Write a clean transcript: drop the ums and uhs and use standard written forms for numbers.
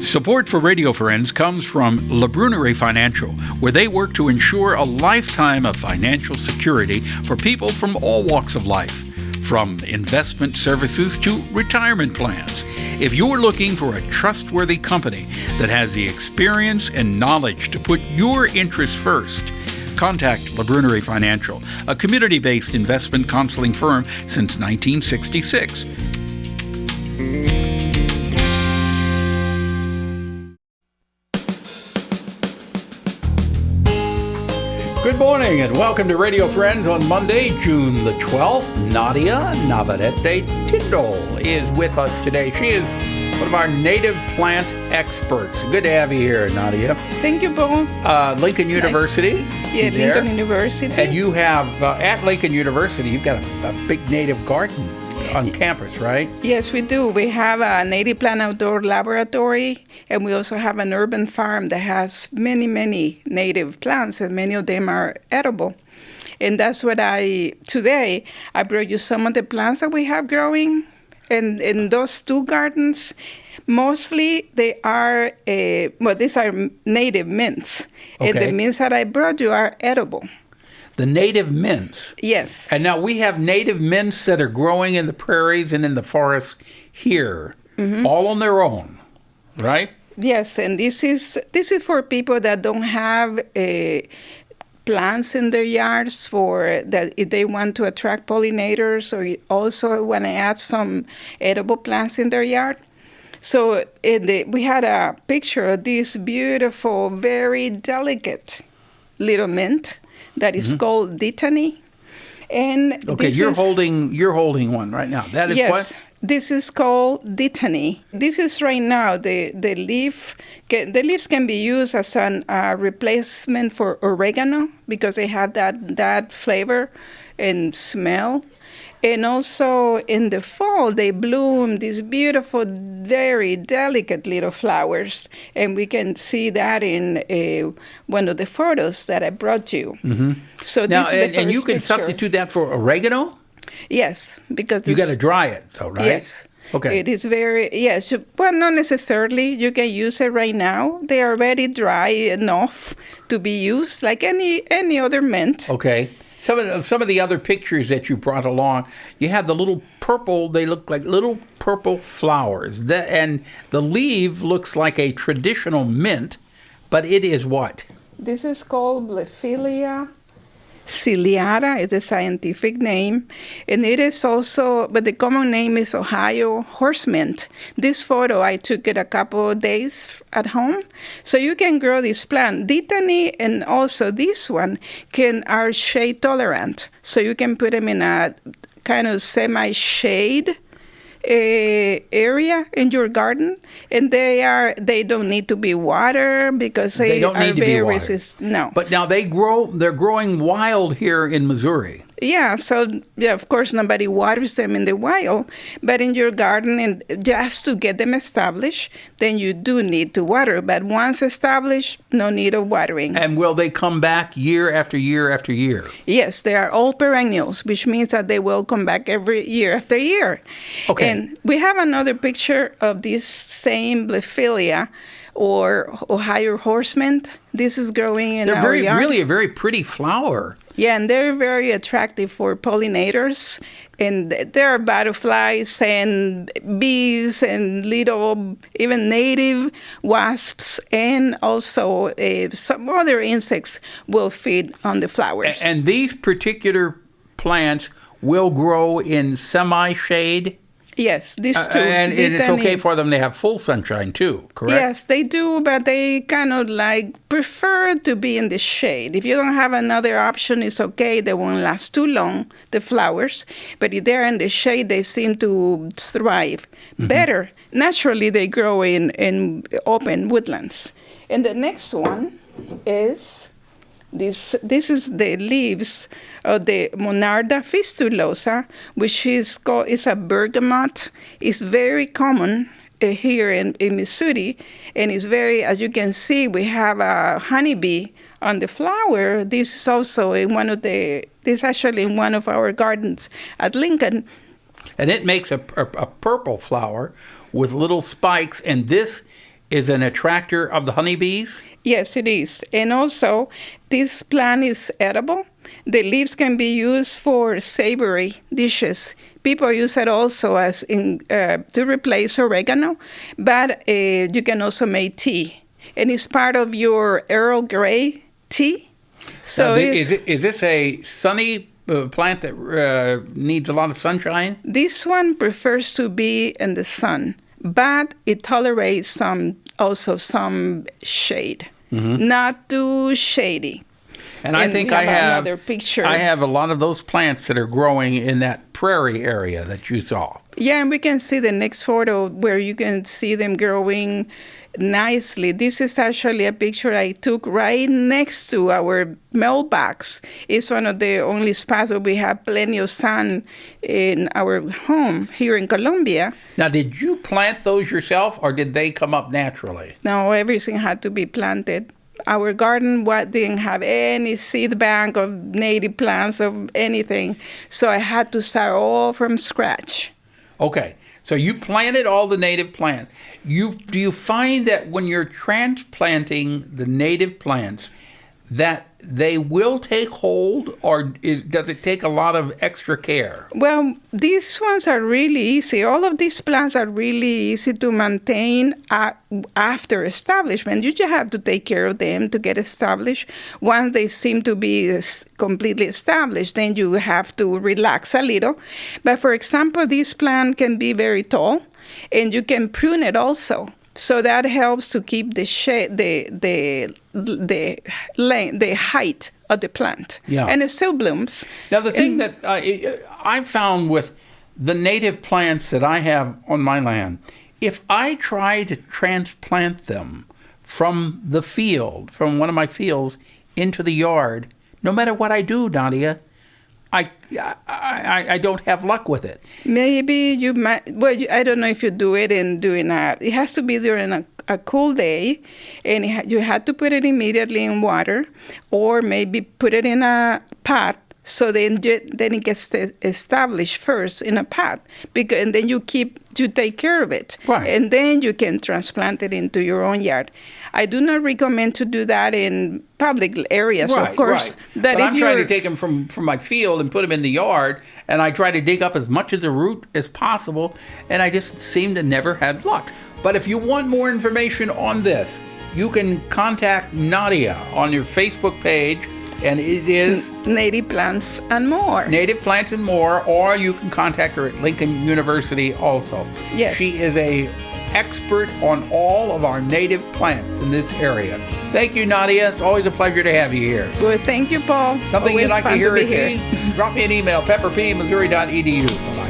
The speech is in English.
Support for Radio Friends comes from La Brunnerie Financial, where they work to ensure a lifetime of financial security for people from all walks of life, from investment services to retirement plans. If you're looking for a trustworthy company that has the experience and knowledge to put your interests first, contact La Brunnerie Financial, a community-based investment counseling firm since 1966. Good morning and welcome to Radio Friends on Monday, June the 12th. Nadia Navarrete-Tindall is with us today. She is one of our native plant experts. Good to have you here, Nadia. Thank you, Bo. Lincoln University. Nice. Yeah, Lincoln University. And you have, at Lincoln University, you've got a big native garden on campus, right? Yes, we do. We have a native plant outdoor laboratory, and we also have an urban farm that has many, many native plants, and many of them are edible. And that's what today I brought you some of the plants that we have growing in those two gardens. Mostly they are, these are native mints. Okay. And the mints that I brought you are edible. The native mints. Yes. And now we have native mints that are growing in the prairies and in the forests here, all on their own, right? Yes, and this is for people that don't have plants in their yards for that if they want to attract pollinators or also want to add some edible plants in their yard. So we had a picture of this beautiful, very delicate little mint that is called Dittany. And okay, you're holding one right now. That is yes, what? This is called Dittany. This is right now the leaf. The leaves can be used as a replacement for oregano because they have that flavor and smell. And also in the fall, they bloom these beautiful, very delicate little flowers. And we can see that in one of the photos that I brought you. Mm-hmm. So now, this is the and you can picture. substitute that for oregano? Yes, because you got to dry it, though, right? Yes. Okay. It is very, yes, well, not necessarily. You can use it right now. They are already dry enough to be used like any other mint. Okay. Some of the other pictures that you brought along, you have the little purple, they look like little purple flowers. And the leaf looks like a traditional mint, but it is what? This is called Blephila ciliata, is the scientific name. And it is also, but the common name is Ohio horsemint. This photo, I took it a couple of days at home. So you can grow this plant. Dittany and also this one are shade tolerant. So you can put them in a kind of semi-shade area in your garden, and they don't need to be watered because they don't need to be watered. No. But now they're growing wild here in Missouri. Yeah, so of course nobody waters them in the wild, but in your garden, and just to get them established, then you do need to water. But once established, no need of watering. And will they come back year after year after year? Yes, they are all perennials, which means that they will come back every year after year. Okay. And we have another picture of this same Blephila or Ohio horsemint. This is growing in our yard. Really a very pretty flower. Yeah, and they're very attractive for pollinators. And there are butterflies and bees and little, even native wasps, and also some other insects will feed on the flowers. And these particular plants will grow in semi-shade? Yes, these two. And it's okay for them to have full sunshine too, correct? Yes, they do, but they kind of prefer to be in the shade. If you don't have another option, it's okay. They won't last too long, the flowers. But if they're in the shade, they seem to thrive better. Naturally, they grow in open woodlands. And the next one is This is the leaves of the Monarda fistulosa, which is a bergamot. It's very common here in Missouri, and it's very, as you can see, we have a honeybee on the flower. This is also actually in one of our gardens at Lincoln. And it makes a purple flower with little spikes, and this is an attractor of the honeybees? Yes, it is. And also, this plant is edible. The leaves can be used for savory dishes. People use it also as to replace oregano, but you can also make tea. And it's part of your Earl Grey tea. So is this a sunny plant that needs a lot of sunshine? This one prefers to be in the sun, but it tolerates some shade, not too shady. And I think I have another picture. I have a lot of those plants that are growing in that prairie area that you saw. Yeah, and we can see the next photo where you can see them growing nicely. This is actually a picture I took right next to our mailbox. It's one of the only spots where we have plenty of sun in our home here in Colombia. Now, did you plant those yourself, or did they come up naturally? No, everything had to be planted. Our garden didn't have any seed bank of native plants of anything, so I had to start all from scratch. Okay, so you planted all the native plants. Do you find that when you're transplanting the native plants that they will take hold, or does it take a lot of extra care? Well, these ones are really easy. All of these plants are really easy to maintain after establishment. You just have to take care of them to get established. Once they seem to be completely established, then you have to relax a little. But for example, this plant can be very tall, and you can prune it also. So that helps to keep the height of the plant. Yeah. And it still blooms. Now, the thing that I found with the native plants that I have on my land, if I try to transplant them from the field, from one of my fields, into the yard, no matter what I do, Nadia, I don't have luck with it. Maybe you might. Well, I don't know if you do it it has to be during a cool day, and you had to put it immediately in water, or maybe put it in a pot. So then it gets established first in a pot, and then you take care of it, right? And then you can transplant it into your own yard. I do not recommend to do that in public areas, right, of course. Right. But I'm trying to take them from my field and put them in the yard, and I try to dig up as much of the root as possible, and I just seem to never had luck. But if you want more information on this, you can contact Nadia on your Facebook page. And it is Native Plants and More. Native Plants and More, or you can contact her at Lincoln University also. Yes. She is an expert on all of our native plants in this area. Thank you, Nadia. It's always a pleasure to have you here. Well, thank you, Paul. Something always you'd like to fun hear be here. drop me an email, pepperpmissouri.edu.